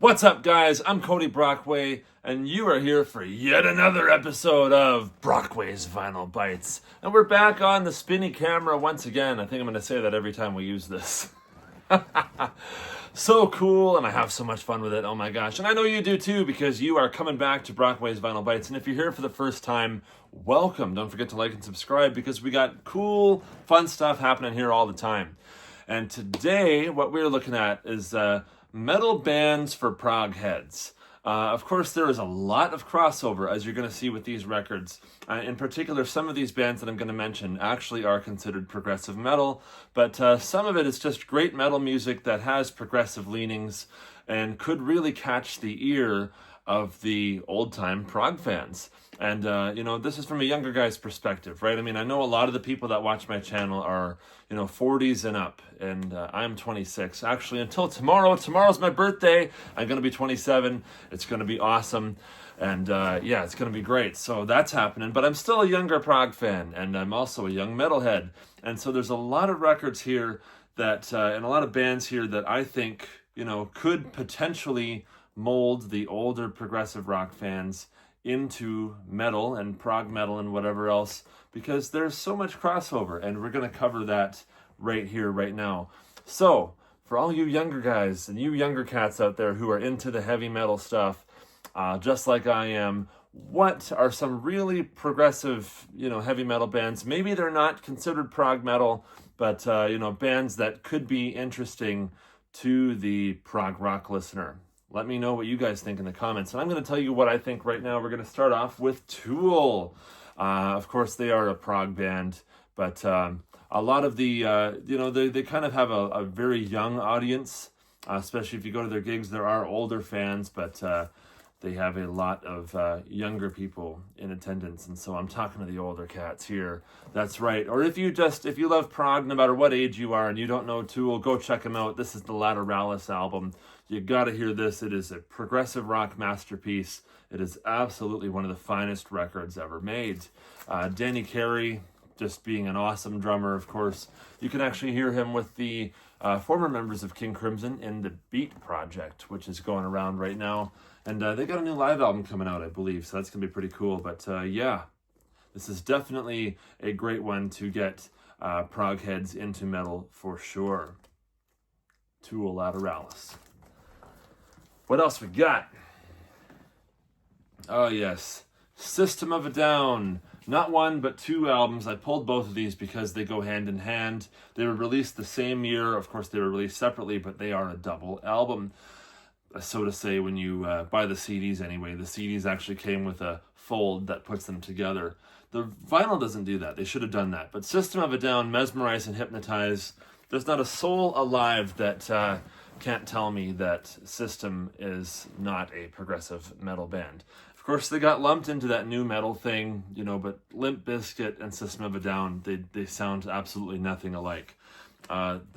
What's up, guys? I'm Cody Brockway, and you are here for yet another episode of Brockway's Vinyl Bites. And we're back on the spinny camera once again. I think I'm going to say that every time we use this. So cool, and I have so much fun with it. Oh my gosh. And I know you do too, because you are coming back to Brockway's Vinyl Bites. And if you're here for the first time, welcome. Don't forget to like and subscribe, because we got cool, fun stuff happening here all the time. And today, what we're looking at is metal bands for prog heads. Of course, there is a lot of crossover, as you're going to see with these records. In particular, some of these bands that I'm going to mention actually are considered progressive metal, but some of it is just great metal music that has progressive leanings and could really catch the ear of the old-time prog fans. And, this is from a younger guy's perspective, right? I mean, I know a lot of the people that watch my channel are, 40s and up, and I'm 26. Actually, until tomorrow. Tomorrow's my birthday. I'm going to be 27. It's going to be awesome. And, it's going to be great. So that's happening. But I'm still a younger prog fan, and I'm also a young metalhead. And so there's a lot of records here that, and a lot of bands here that I think, could potentially mold the older progressive rock fans into metal and prog metal and whatever else, because there's so much crossover, and we're going to cover that right here, right now. So, for all you younger guys and you younger cats out there who are into the heavy metal stuff, just like I am, what are some really progressive, heavy metal bands? Maybe they're not considered prog metal, but, bands that could be interesting to the prog rock listener. Let me know what you guys think in the comments. And I'm going to tell you what I think right now. We're going to start off with Tulle. Of course, they are a prog band, but a lot of the, they kind of have a very young audience, especially if you go to their gigs. There are older fans, but they have a lot of younger people in attendance. And so I'm talking to the older cats here. That's right. Or if you love prog, no matter what age you are and you don't know Tulle, go check them out. This is the Lateralis album. You got to hear this. It is a progressive rock masterpiece. It is absolutely one of the finest records ever made. Danny Carey, just being an awesome drummer, of course. You can actually hear him with the former members of King Crimson in the Beat Project, which is going around right now. And they got a new live album coming out, I believe, so that's going to be pretty cool. But this is definitely a great one to get prog heads into metal for sure. Tulle Lateralis. What else we got? Oh, yes. System of a Down. Not one, but two albums. I pulled both of these because they go hand in hand. They were released the same year. Of course, they were released separately, but they are a double album. So to say, when you buy the CDs anyway, the CDs actually came with a fold that puts them together. The vinyl doesn't do that. They should have done that. But System of a Down, Mesmerize and Hypnotize. There's not a soul alive that can't tell me that System is not a progressive metal band. Of course, they got lumped into that new metal thing, but Limp Bizkit and System of a Down, they sound absolutely nothing alike.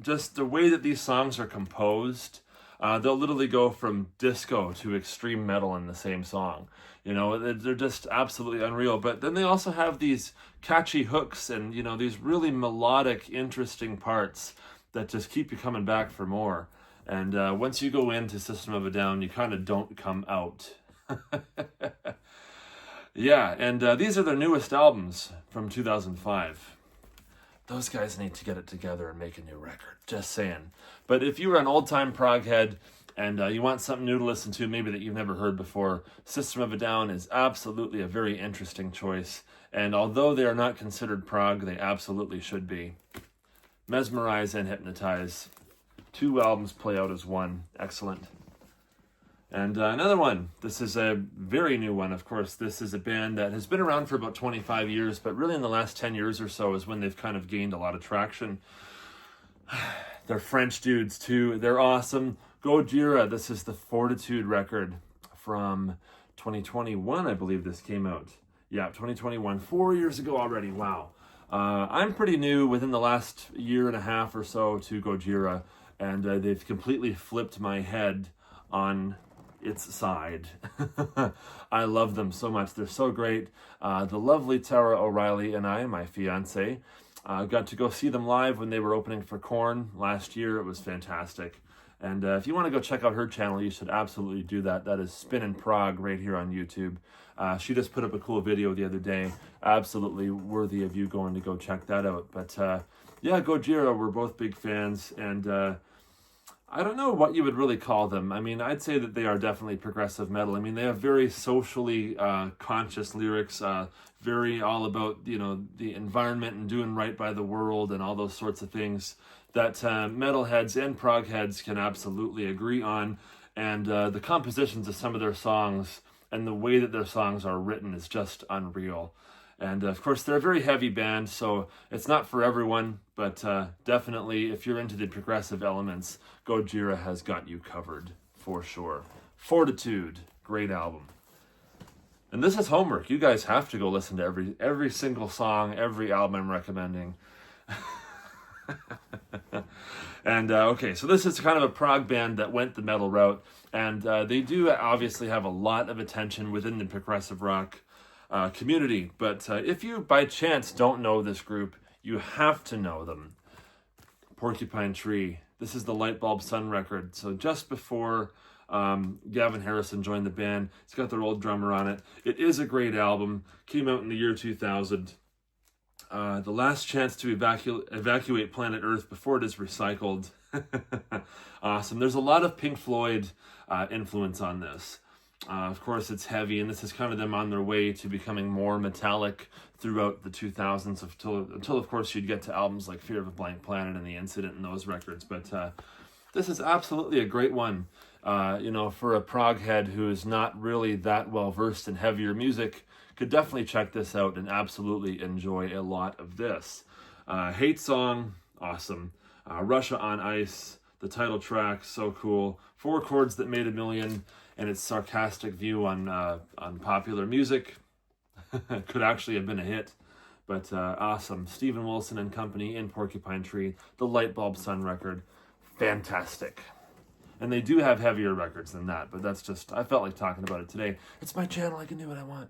Just the way that these songs are composed, they'll literally go from disco to extreme metal in the same song. They're just absolutely unreal. But then they also have these catchy hooks and, these really melodic, interesting parts that just keep you coming back for more. And once you go into System of a Down, you kind of don't come out. Yeah, and these are their newest albums from 2005. Those guys need to get it together and make a new record. Just saying. But if you were an old-time prog head and you want something new to listen to, maybe that you've never heard before, System of a Down is absolutely a very interesting choice. And although they are not considered prog, they absolutely should be. Mesmerize and Hypnotize. Two albums play out as one. Excellent. And another one. This is a very new one, of course. This is a band that has been around for about 25 years, but really in the last 10 years or so is when they've kind of gained a lot of traction. They're French dudes, too. They're awesome. Gojira, this is the Fortitude record from 2021, I believe this came out. Yeah, 2021. 4 years ago already. Wow. I'm pretty new within the last year and a half or so to Gojira, and they've completely flipped my head on its side. I love them so much. They're so great. The lovely Tara O'Reilly and I, my fiance, got to go see them live when they were opening for Korn last year. It was fantastic. And if you want to go check out her channel, you should absolutely do that. That is Spin in Prague right here on YouTube. She just put up a cool video the other day. Absolutely worthy of you going to go check that out. But yeah, Gojira, we're both big fans. And I don't know what you would really call them. I mean, I'd say that they are definitely progressive metal. I mean, they have very socially conscious lyrics, very all about, you know, the environment and doing right by the world and all those sorts of things that metalheads and prog heads can absolutely agree on. And the compositions of some of their songs and the way that their songs are written is just unreal. And of course, they're a very heavy band, so it's not for everyone, but definitely if you're into the progressive elements, Gojira has got you covered for sure. Fortitude, great album. And this is homework. You guys have to go listen to every single song, every album I'm recommending. And okay, so this is kind of a prog band that went the metal route, and they do obviously have a lot of attention within the progressive rock community. But if you by chance don't know this group, you have to know them. Porcupine Tree. This is the Lightbulb Sun record. So just before Gavin Harrison joined the band, it's got their old drummer on it. It is a great album. Came out in the year 2000. The last chance to evacuate planet Earth before it is recycled. Awesome. There's a lot of Pink Floyd influence on this. Of course, it's heavy, and this is kind of them on their way to becoming more metallic throughout the 2000s until of course, you'd get to albums like Fear of a Blank Planet and The Incident and those records. But this is absolutely a great one, you know, for a prog head who is not really that well versed in heavier music. Could definitely check this out and absolutely enjoy a lot of this. Hate Song, awesome. Russia on Ice, the title track, so cool. 4 chords that made a million, and its sarcastic view on popular music could actually have been a hit. But awesome. Stephen Wilson and Company in Porcupine Tree, the Lightbulb Sun record, fantastic. And they do have heavier records than that, but that's just, I felt like talking about it today. It's my channel, I can do what I want.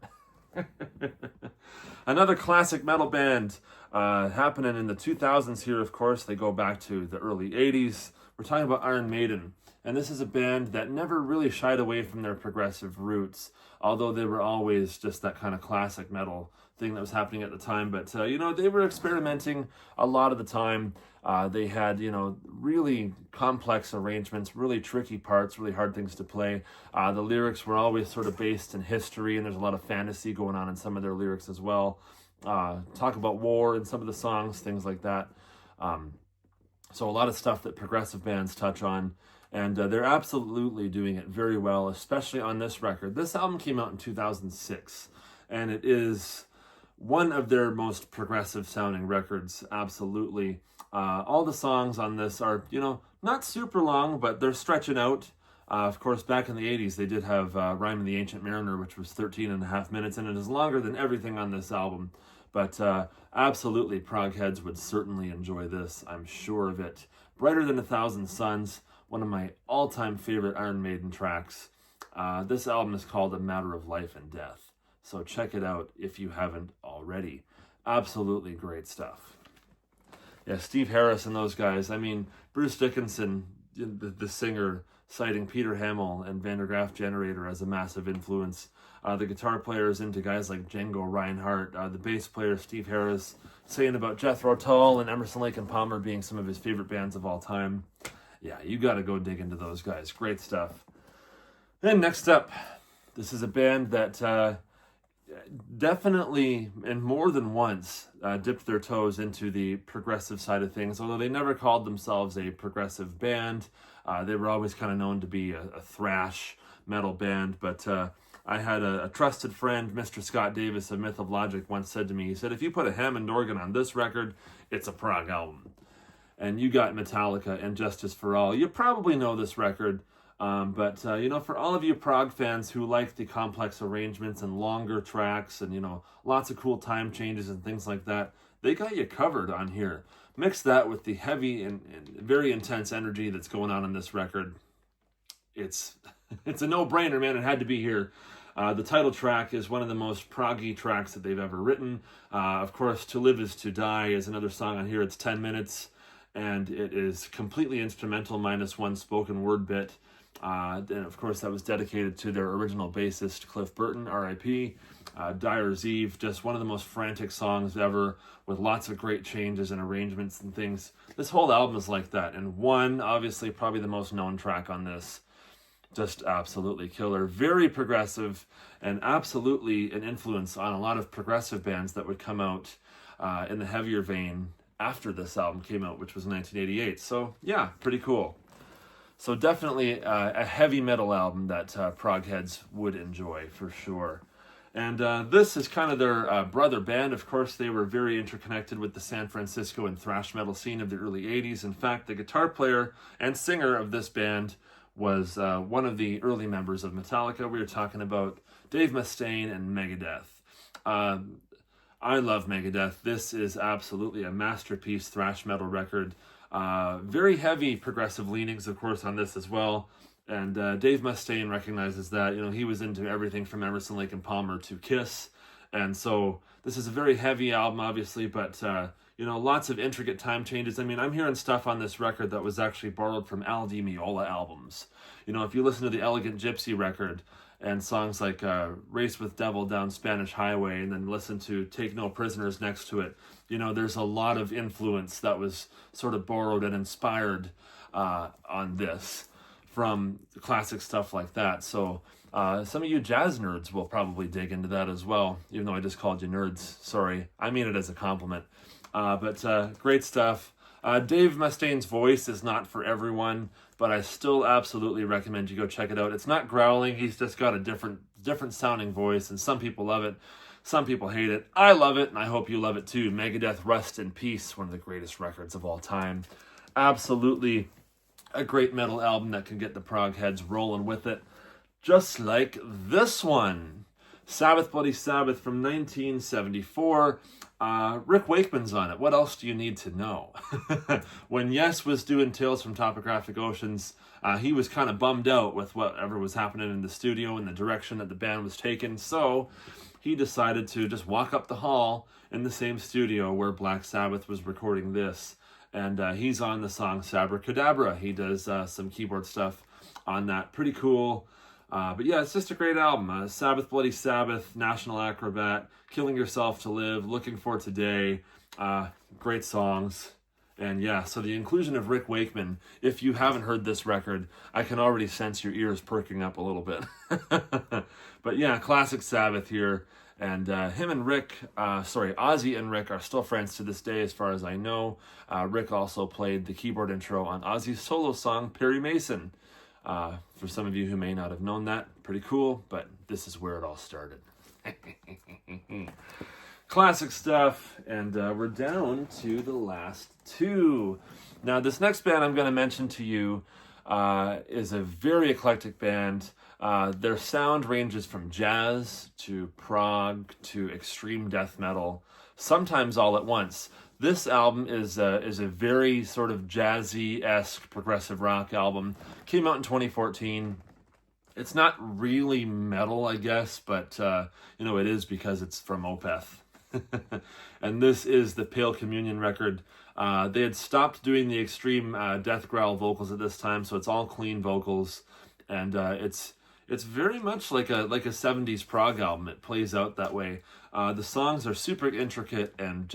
Another classic metal band happening in the 2000s here, of course. They go back to the early 80s. We're talking about Iron Maiden. And this is a band that never really shied away from their progressive roots, although they were always just that kind of classic metal thing that was happening at the time. But, you know, they were experimenting a lot of the time. They had, you know, really complex arrangements, really tricky parts, really hard things to play. The lyrics were always sort of based in history, and there's a lot of fantasy going on in some of their lyrics as well. Talk about war in some of the songs, things like that. So a lot of stuff that progressive bands touch on. And they're absolutely doing it very well, especially on this record. This album came out in 2006, and it is one of their most progressive sounding records, absolutely. All the songs on this are, you know, not super long, but they're stretching out. Of course, back in the 80s, they did have Rhyme of the Ancient Mariner, which was 13 and a half minutes, and it is longer than everything on this album. But absolutely, prog heads would certainly enjoy this, I'm sure of it. Brighter Than a Thousand Suns, one of my all-time favorite Iron Maiden tracks. This album is called A Matter of Life and Death, so check it out if you haven't already. Absolutely great stuff. Yeah, Steve Harris and those guys. I mean, Bruce Dickinson, the singer, citing Peter Hamill and Van der Graaf Generator as a massive influence. The guitar player is into guys like Django Reinhardt. The bass player, Steve Harris, saying about Jethro Tull and Emerson, Lake and Palmer being some of his favorite bands of all time. Yeah, you got to go dig into those guys. Great stuff. Then next up, this is a band that definitely, and more than once, dipped their toes into the progressive side of things, although they never called themselves a progressive band. They were always kind of known to be a thrash metal band, but I had a trusted friend, Mr. Scott Davis of Myth of Logic, once said to me, he said, if you put a Hammond organ on this record, it's a prog album. And you got Metallica and Justice for All. You probably know this record, but you know, for all of you prog fans who like the complex arrangements and longer tracks and, you know, lots of cool time changes and things like that, they got you covered on here. Mix that with the heavy and very intense energy that's going on in this record. It's a no-brainer, man. It had to be here. The title track is one of the most proggy tracks that they've ever written. Of course, To Live Is To Die is another song on here. It's 10 minutes. and it is completely instrumental minus one spoken word bit. And of course, that was dedicated to their original bassist, Cliff Burton, R.I.P. Dyer's Eve, just one of the most frantic songs ever, with lots of great changes and arrangements and things. This whole album is like that, and one, obviously, probably the most known track on this. Just absolutely killer. Very progressive, and absolutely an influence on a lot of progressive bands that would come out in the heavier vein after this album came out, which was 1988. So, yeah, pretty cool. So definitely a heavy metal album that Progheads would enjoy, for sure. And this is kind of their brother band. Of course, they were very interconnected with the San Francisco and thrash metal scene of the early 80s. In fact, the guitar player and singer of this band was one of the early members of Metallica. We were talking about Dave Mustaine and Megadeth. I love Megadeth. This is absolutely a masterpiece thrash metal record. Very heavy progressive leanings, of course, on this as well. And Dave Mustaine recognizes that. You know, he was into everything from Emerson, Lake and Palmer to Kiss. And so this is a very heavy album, obviously, but, you know, lots of intricate time changes. I mean, I'm hearing stuff on this record that was actually borrowed from Al Di Meola albums. You know, if you listen to the Elegant Gypsy record and songs like Race with Devil Down Spanish Highway, and then listen to Take No Prisoners next to it, you know, there's a lot of influence that was sort of borrowed and inspired on this from classic stuff like that. So some of you jazz nerds will probably dig into that as well, even though I just called you nerds. Sorry, I mean it as a compliment. But great stuff. Dave Mustaine's voice is not for everyone, but I still absolutely recommend you go check it out. It's not growling. He's just got a different sounding voice, and some people love it. Some people hate it. I love it, and I hope you love it too. Megadeth, Rust in Peace, one of the greatest records of all time. Absolutely a great metal album that can get the Progheads rolling with it. Just like this one. Sabbath, Bloody Sabbath from 1974. Rick Wakeman's on it. What else do you need to know? When Yes was doing Tales from Topographic Oceans, he was kind of bummed out with whatever was happening in the studio and the direction that the band was taking. So he decided to just walk up the hall in the same studio where Black Sabbath was recording this. And he's on the song Sabracadabra. He does some keyboard stuff on that. Pretty cool. But yeah, it's just a great album. Sabbath, Bloody Sabbath, National Acrobat, Killing Yourself to Live, Looking for Today. Great songs. And yeah, so the inclusion of Rick Wakeman, if you haven't heard this record, I can already sense your ears perking up a little bit. But yeah, classic Sabbath here. And him and Rick, Ozzy and Rick are still friends to this day as far as I know. Rick also played the keyboard intro on Ozzy's solo song, Perry Mason. For some of you who may not have known that, pretty cool, but this is where it all started. Classic stuff, and we're down to the last two. Now, this next band I'm going to mention to you is a very eclectic band. Their sound ranges from jazz to prog to extreme death metal, sometimes all at once. This album is a very sort of jazzy-esque progressive rock album. Came out in 2014. It's not really metal, I guess, but you know, it is because it's from Opath. And this is the Pale Communion record. They had stopped doing the extreme death growl vocals at this time, so it's all clean vocals, and it's very much like a 70s prog album. It plays out that way. The songs are super intricate and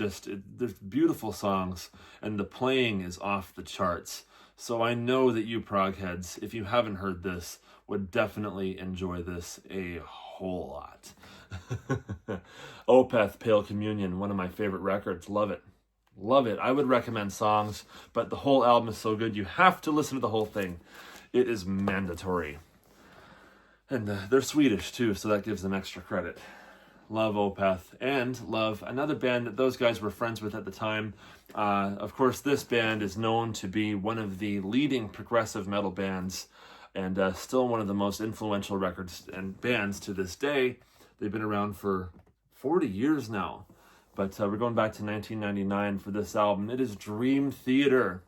they're beautiful songs, and the playing is off the charts. So I know that you progheads, if you haven't heard this, would definitely enjoy this a whole lot. Opath, Pale Communion, one of my favorite records. Love it. Love it. I would recommend songs, but the whole album is so good, you have to listen to the whole thing. It is mandatory. And they're Swedish too, so that gives them extra credit. Love Opath, and love another band that those guys were friends with at the time. Of course, this band is known to be one of the leading progressive metal bands, and still one of the most influential records and bands to this day. They've been around for 40 years now, but we're going back to 1999 for this album. It is Dream Theater,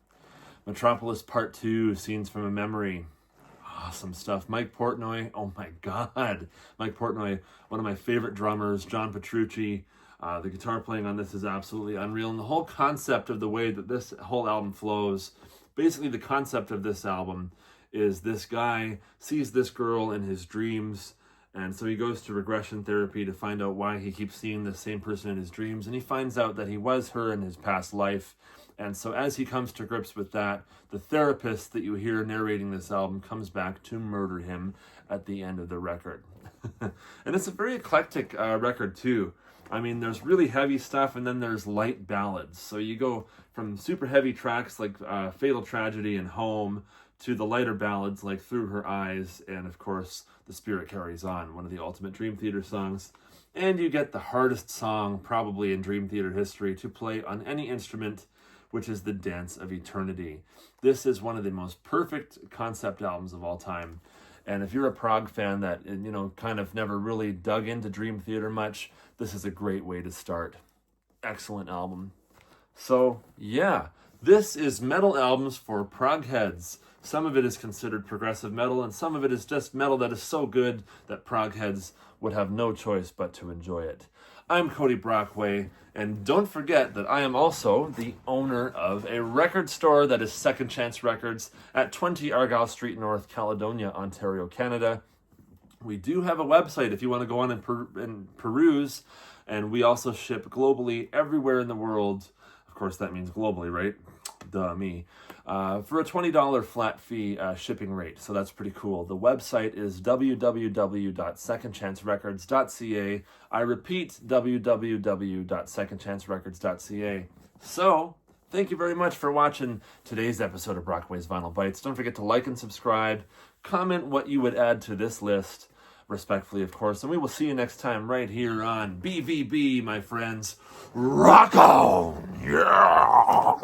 Metropolis Part 2, Scenes from a Memory. Awesome stuff. Mike Portnoy, oh my God. Mike Portnoy, one of my favorite drummers. John Petrucci, The guitar playing on this is absolutely unreal. And the whole concept of the way that this whole album flows, basically the concept of this album is this guy sees this girl in his dreams, and so he goes to regression therapy to find out why he keeps seeing the same person in his dreams, and he finds out that he was her in his past life. And so as he comes to grips with that, the therapist that you hear narrating this album comes back to murder him at the end of the record. And it's a very eclectic record too. I mean, there's really heavy stuff, and then there's light ballads. So you go from super heavy tracks like Fatal Tragedy and Home to the lighter ballads like Through Her Eyes and, of course, The Spirit Carries On, one of the ultimate Dream Theater songs. And you get the hardest song probably in Dream Theater history to play on any instrument, which is The Dance of Eternity. This is one of the most perfect concept albums of all time. And if you're a Prog fan that, kind of never really dug into Dream Theater much, this is a great way to start. Excellent album. So, yeah, this is metal albums for Progheads. Some of it is considered progressive metal, and some of it is just metal that is so good that Progheads would have no choice but to enjoy it. I'm Cody Brockway, and don't forget that I am also the owner of a record store that is Second Chance Records at 20 Argyle Street, North Caledonia, Ontario, Canada. We do have a website if you want to go on and peruse, and we also ship globally everywhere in the world. Of course, that means globally, right? Duh, me. For a $20 flat fee shipping rate, so that's pretty cool. The website is www.secondchancerecords.ca. I repeat, www.secondchancerecords.ca. So, thank you very much for watching today's episode of Brockway's Vinyl Bites. Don't forget to like and subscribe. Comment what you would add to this list, respectfully, of course. And we will see you next time right here on BVB, my friends. Rock on! Yeah!